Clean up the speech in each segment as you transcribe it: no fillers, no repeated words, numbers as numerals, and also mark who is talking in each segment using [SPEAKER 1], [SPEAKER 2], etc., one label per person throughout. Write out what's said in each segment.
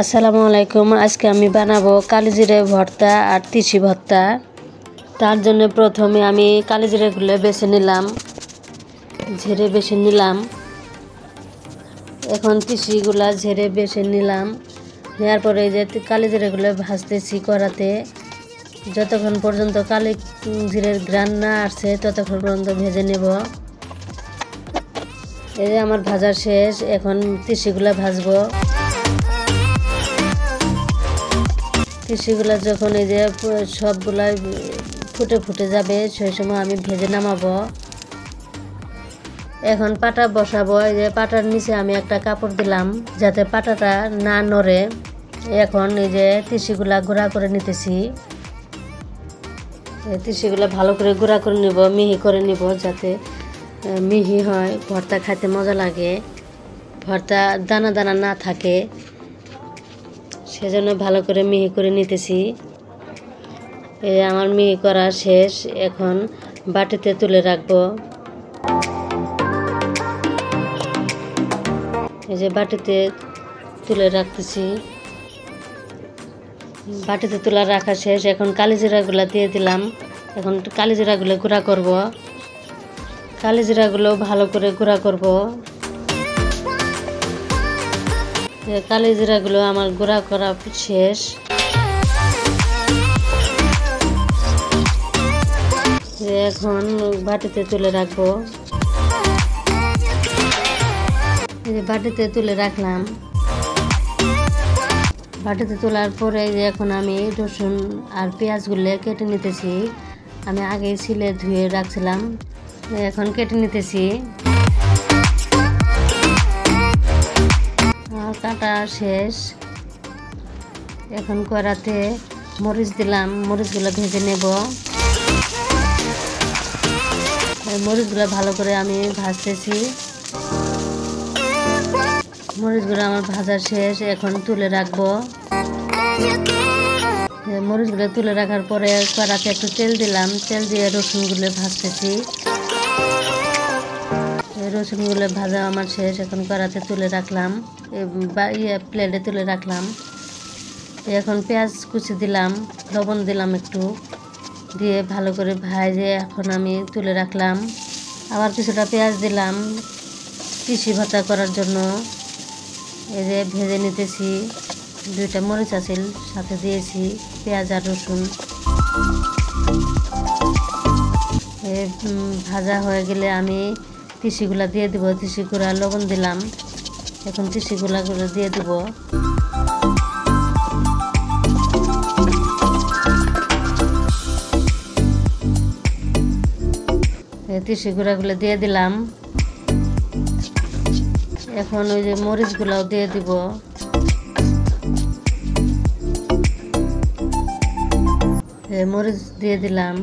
[SPEAKER 1] আসসালামু আলাইকুম। আজকে আমি বানাবো কালিজিরা ভর্তা আর তিসি ভর্তা। তার জন্য প্রথমে আমি কালিজিরাগুলো ঝেড়ে বেছে নিলাম। এখন তিসিগুলা ঝেড়ে বেছে নিলাম। নেওয়ার পরে যে কালিজিরাগুলো ভাজতেছি কড়াতে। যতক্ষণ পর্যন্ত কালিজিরার ঘ্রাণ না আসছে ততক্ষণ পর্যন্ত ভেজে নেব। এই যে আমার ভাজা শেষ, এখন তিসিগুলা ভাজবো। তিসিগুলা যখন এই যে সবগুলা ফুটে ফুটে যাবে সেই সময় আমি ভেজে নামাবো। এখন পাটা বসাবো। এই যে পাটার নিচে আমি একটা কাপড় দিলাম যাতে পাটাটা না নড়ে। এখন এই যে তিসিগুলা গুঁড়া করে নিতেছি। তিসিগুলা ভালো করে গুঁড়া করে নিব, মিহি করে নিব যাতে মিহি হয়, ভর্তা খাইতে মজা লাগে, ভর্তা দানা দানা না থাকে, সেজন্য ভালো করে মিহি করে নিতেছি। এই আমার মিহি করা শেষ, এখন বাটিতে তুলে রাখবো। এই যে বাটিতে তুলে রাখতেছি। বাটিতে তুলে রাখা শেষ, এখন কালিজিরাগুলো দিয়ে দিলাম। এখন কালিজিরাগুলো গুঁড়া করব। কালিজিরাগুলো ভালো করে গুঁড়া করব। কালিজিরাগুলো আমার গুঁড়া করা শেষ। এখন বাটিতে তুলে রাখবো। বাটিতে তুলে রাখলাম। বাটিতে তোলার পরে এখন আমি রসুন আর পেঁয়াজগুলো কেটে নিতেছি। আমি আগে ছিলে ধুয়ে রাখছিলাম, এখন কেটে নিতেছি। কাটা শেষ, এখন কড়াতে মরিচ দিলাম। মরিচগুলো ভেজে নেব। মরিচগুলো ভালো করে আমি ভাজতেছি। মরিচগুলো আমার ভাজা শেষ, এখন তুলে রাখবো। মরিচগুলো তুলে রাখার পরে কড়াতে একটু তেল দিলাম। তেল দিয়ে রসুনগুলো ভাজতেছি। রসুনগুলো ভাজা আমার শেষ, এখন কড়াতে তুলে রাখলাম, প্লেটে তুলে রাখলাম। এখন পেঁয়াজ কুচি দিলাম, লবণ দিলাম একটু, দিয়ে ভালো করে ভাজে এখন আমি তুলে রাখলাম। আবার কিছুটা পেঁয়াজ দিলাম তিসি ভর্তা করার জন্য। এই যে ভেজে নিতেছি। দুইটা মরিচ আছিল সাথে দিয়েছি, পেঁয়াজ আর রসুন। ভাজা হয়ে গেলে আমি তিসিগুলা দিয়ে দিব। তিসি গুঁড়া লবণ দিলাম, এখন তিসি গুঁড়াগুলো দিয়ে দিব। তিসি গুঁড়াগুলো দিয়ে দিলাম। এখন ওই যে মরিচগুলাও দিয়ে দিব। মরিচ দিয়ে দিলাম।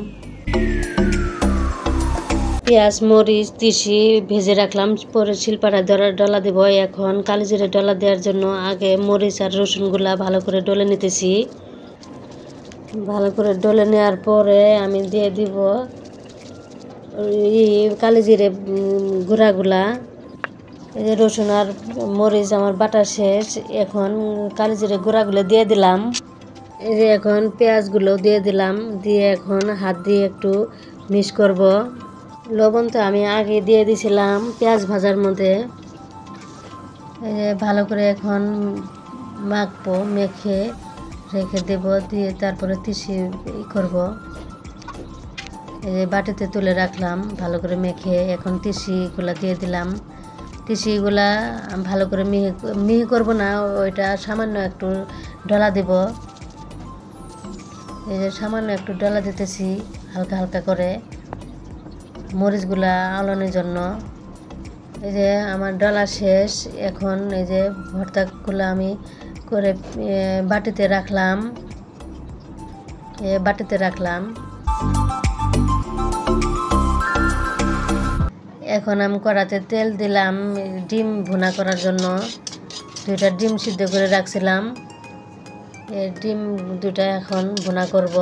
[SPEAKER 1] পেঁয়াজ মরিচ তিসি ভেজে রাখলাম, পরে শিলপাটা ডলা দেব। এখন কালিজিরা ডলা দেওয়ার জন্য আগে মরিচ আর রসুনগুলা ভালো করে ডলে নিতেছি। ভালো করে ডলে নেওয়ার পরে আমি দিয়ে দিব কালিজিরে গুঁড়াগুলা। এই যে রসুন আর মরিচ আমার বাটা শেষ, এখন কালিজিরে গুঁড়াগুলো দিয়ে দিলাম। এই যে এখন পেঁয়াজগুলো দিয়ে দিলাম, দিয়ে এখন হাত দিয়ে একটু মিক্স করব। লবণ তো আমি আগে দিয়ে দিয়েছিলাম পেঁয়াজ ভাজার মধ্যে। এই যে ভালো করে এখন মাখবো, মেখে রেখে দেব, দিয়ে তারপরে তিসি করব। এই যে বাটিতে তুলে রাখলাম, ভালো করে মেখে এখন তিসিগুলা দিয়ে দিলাম। তিসিগুলা ভালো করে মিহি করব না, ওইটা সামান্য একটু ডলা দেব। এই যে সামান্য একটু ডলা দিতেছি হালকা হালকা করে, মরিচগুলা আলানোর জন্য। এই যে আমার ডলা শেষ, এখন এই যে ভর্তাগুলো আমি করে বাটিতে রাখলাম। এখন আমি কড়াতে তেল দিলাম ডিম ভুনা করার জন্য। দুইটা ডিম সিদ্ধ করে রাখছিলাম, এই ডিম দুটা এখন ভুনা করব।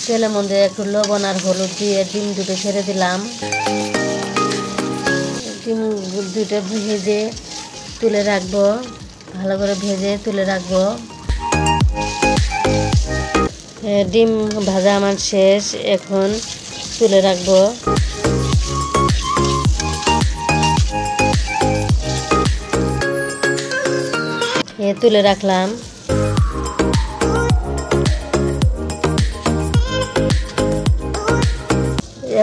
[SPEAKER 1] তেলের মধ্যে একটু লবণ আর হলুদ দিয়ে ডিম দুটো ছেড়ে দিলাম। ডিম দুটো ভেজে তুলে রাখবো, ভালো করে ভেজে তুলে রাখবো। ডিম ভাজা আমার শেষ, এখন তুলে রাখবো। তুলে রাখলাম।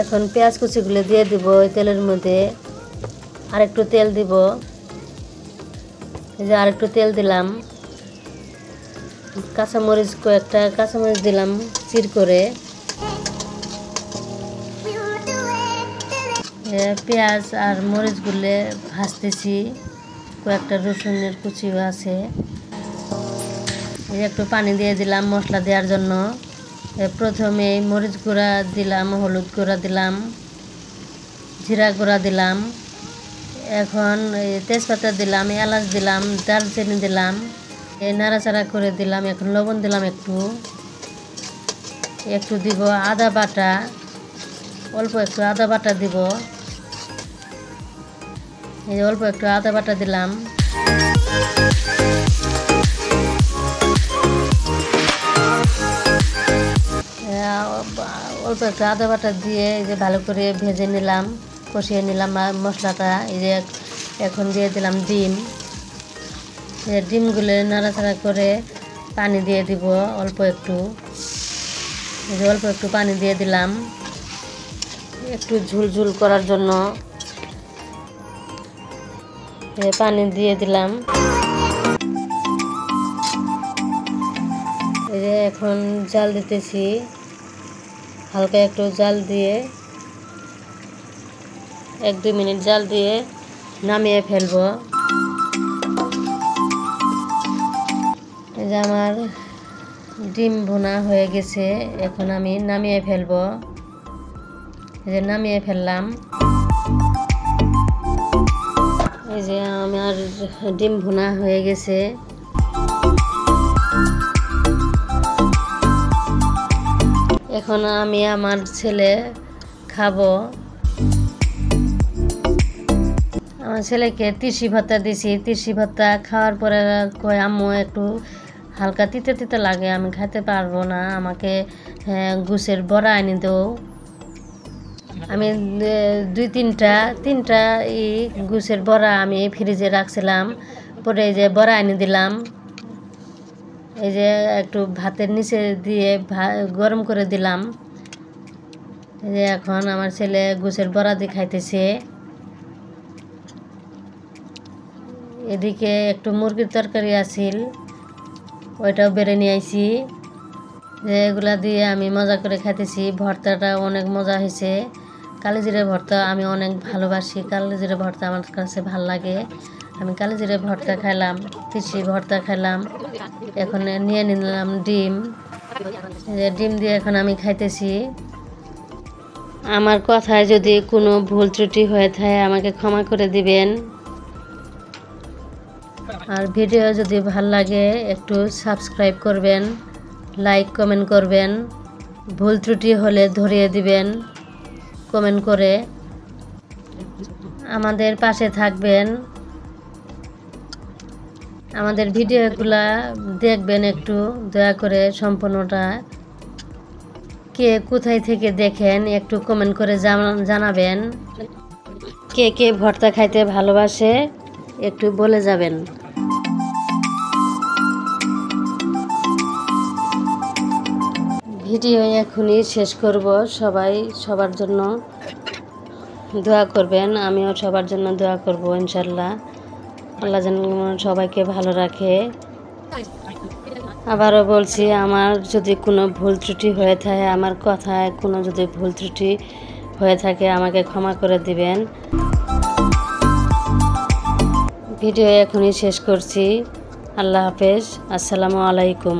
[SPEAKER 1] এখন পেঁয়াজ কুচিগুলো দিয়ে দিব ওই তেলের মধ্যে। আরেকটু তেল দিব, এই যে আরেকটু তেল দিলাম। কাঁচামরিচ কয়েকটা কাঁচামরিচ দিলাম চির করে। পেঁয়াজ আর মরিচগুলো ভাজতেছি, কয়েকটা রসুনের কুচিও আছে। একটু পানি দিয়ে দিলাম মশলা দেওয়ার জন্য। প্রথমে মরিচ গুঁড়া দিলাম, হলুদ গুঁড়া দিলাম, জিরা গুঁড়া দিলাম, এখন তেজপাতা দিলাম, এলাচ দিলাম, দারচিনি দিলাম, নাড়াচাড়া করে দিলাম। এখন লবণ দিলাম, একটু দিব আদা বাটা, অল্প একটু আদা বাটা দিব। এই অল্প একটু আদা বাটা দিলাম। অল্প একটু আদা বাটা দিয়ে এই যে ভালো করে ভেজে নিলাম, কষিয়ে নিলাম মশলাটা। এই যে এখন দিয়ে দিলাম ডিম। ডিমগুলো নাড়াচাড়া করে পানি দিয়ে দিব অল্প একটু। এই যে অল্প একটু পানি দিয়ে দিলাম একটু ঝুলঝুল করার জন্য। পানি দিয়ে দিলাম। এই যে এখন জাল দিতেছি, হালকা একটু জাল দিয়ে 1-2 মিনিট জাল দিয়ে নামিয়ে ফেলবো। এই যে আমার ডিম ভুনা হয়ে গেছে, এখন আমি নামিয়ে ফেলবো। এই যে নামিয়ে ফেললাম। এই যে আমার ডিম ভুনা হয়ে গেছে। এখন আমি আমার ছেলে খাবো। আমার ছেলেকে তিসি ভর্তা দিছি। তিসি ভর্তা খাওয়ার পরে কয় আম্মু একটু হালকা তিতে তিতে লাগে, আমি খেতে পারবো না, আমাকে গুছের বড়া এনে দাও। আমি 2-3টা গুছের বড়া আমি ফ্রিজে রাখছিলাম, পরে এই যে বড়া এনে দিলাম। এই যে একটু ভাতের নিচে দিয়ে গরম করে দিলাম। এই যে এখন আমার ছেলে গুছের বড়া দিয়ে খাইতেছে। এদিকে একটু মুরগির তরকারি আছিল, ওইটাও বেড়ে নিয়ে আইছি। এগুলা দিয়ে আমি মজা করে খাইতেছি। ভর্তাটা অনেক মজা হয়েছে। কালিজিরা ভর্তা আমি অনেক ভালোবাসি, কালিজিরা ভর্তা আমার কাছে ভাল লাগে। আমি কালিজিরা ভর্তা খাইলাম, তিসি ভর্তা খাইলাম। এখন নিয়ে নিলাম ডিম। ডিম দিয়ে এখন আমি খাইতেছি। আমার কথায় যদি কোনো ভুল ত্রুটি হয়ে থাকে আমাকে ক্ষমা করে দিবেন। আর ভিডিও যদি ভাল লাগে একটু সাবস্ক্রাইব করবেন, লাইক কমেন্ট করবেন। ভুল ত্রুটি হলে ধরিয়ে দিবেন কমেন্ট করে। আমাদের পাশে থাকবেন, আমাদের ভিডিওগুলা দেখবেন একটু দয়া করে সম্পূর্ণটা। কে কোথায় থেকে দেখেন একটু কমেন্ট করে জানাবেন। কে কে ভর্তা খাইতে ভালোবাসে একটু বলে যাবেন। ভিডিও এখনই শেষ করব। সবাই সবার জন্য দোয়া করবেন, আমিও সবার জন্য দোয়া করব ইনশাল্লাহ। আল্লাহ যেন সবাইকে ভালো রাখে। আবারও বলছি, আমার যদি কোনো ভুল ত্রুটি হয়ে থাকে, আমার কথায় কোনো যদি ভুল ত্রুটি হয়ে থাকে আমাকে ক্ষমা করে দিবেন। ভিডিও এখনই শেষ করছি। আল্লাহ হাফেজ, আসসালামু আলাইকুম।